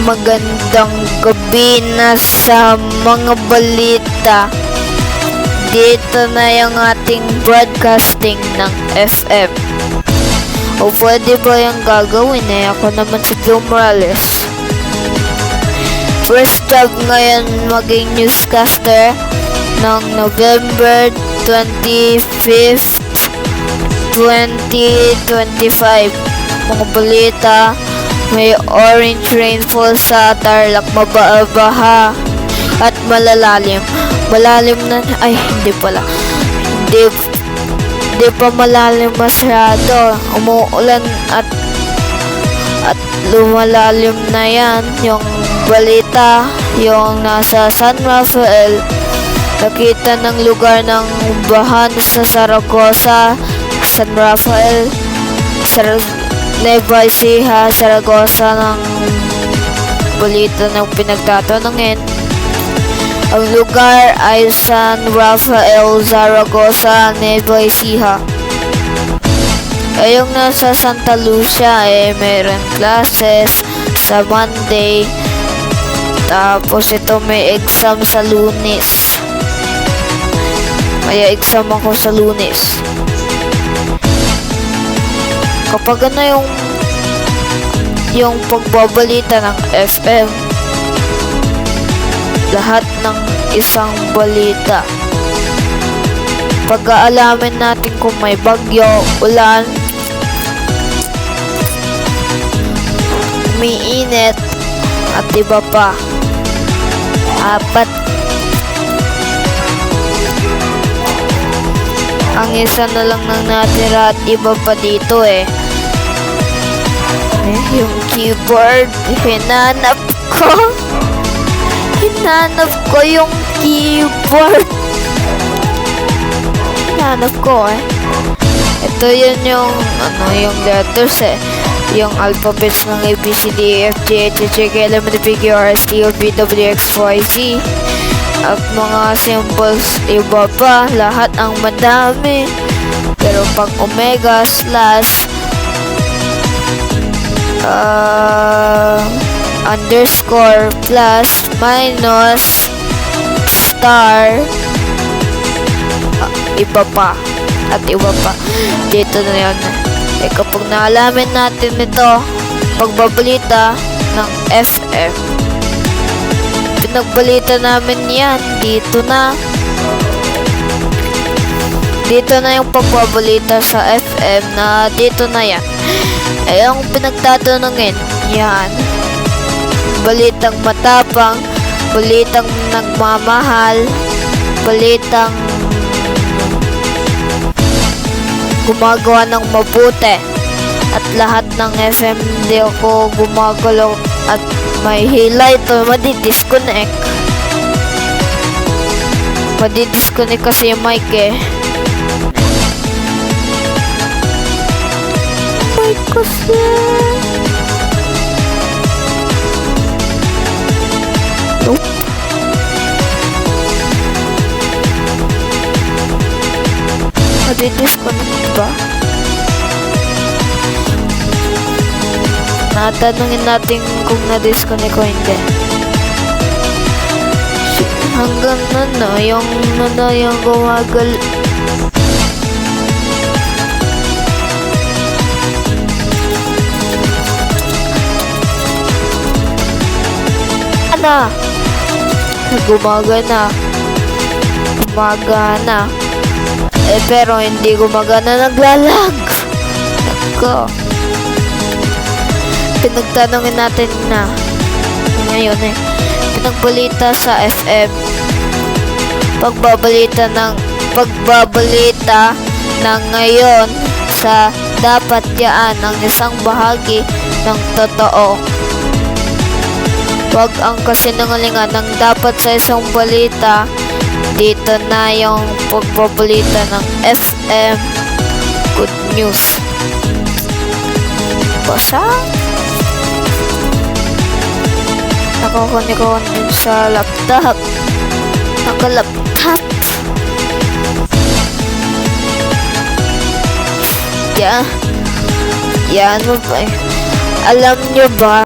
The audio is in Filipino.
Magandang gabi na sa mga balita. Dito na yung ating broadcasting ng FM. O pwede ba yung gagawin ako naman si Joe Morales. First job ngayon maging newscaster ng November 25th, 2025. Mga balita, may orange rainfall sa Tarlac, mabaha at malalalim. Malalim na, ay hindi pala. Hindi pa malalim masyado. Umuulan at lumalalim na yan. Yung balita, yung nasa San Rafael, nakita ng lugar ng bahan sa Zaragoza, San Rafael, Nueva Ecija, Zaragoza ng balita ng pinagtatanungin. Ang lugar ay San Rafael, Zaragoza, Nueva Ecija. Yung nasa Santa Lucia meron classes sa Monday. Tapos ito may exam sa Lunes. May exam ako sa Lunes. Kapag yung pagbabalita ng FM, lahat ng isang balita, pag-aalamin natin kung may bagyo, ulan, umiinit, at iba pa. 4. Ang isa na lang nang natira at iba pa dito yung keyboard, hinanap ko yung keyboard. Hinanap ko ito yun yung yung letters yung alphabets ng A, B, C, D, E, F, G, H, I, J, K, L, M, N, P, Q, R, S, T, U, V, W, X, Y, Z. At mga symbols iba pa, lahat ang madami. Pero pag omega slash underscore plus minus star iba pa at iba pa dito na yun. Kapag naalamin natin ito, pagbabalita ng FM, pinagbalita namin yan dito na yung pagbabalita sa FM na dito na yan. Yung pinagtatanungin yan, balitang matapang, balitang nagmamahal, balitang gumagawa ng mabuti. At lahat ng FM di ako gumagalaw at may highlight o madidisconnect kasi yung mic mic kasi nope. Madidisconnect ba? Natanungin natin kung na-disconnect o hindi. Hanggang yung gumagal. Gumagana. Pero hindi gumagana, naglalag. Nako. Pinagtanungin natin na ngayon pinagbalita sa FM, pagbabalita ng ngayon sa dapat yaan ang isang bahagi ng totoo. Wag ang kasinungalingan ng dapat sa isang balita. Dito na yung pagbabalita ng FM. Good news. Basa? Nakukunik din sa laptop. Naka-laptop. Yan mo ba? Alam nyo ba?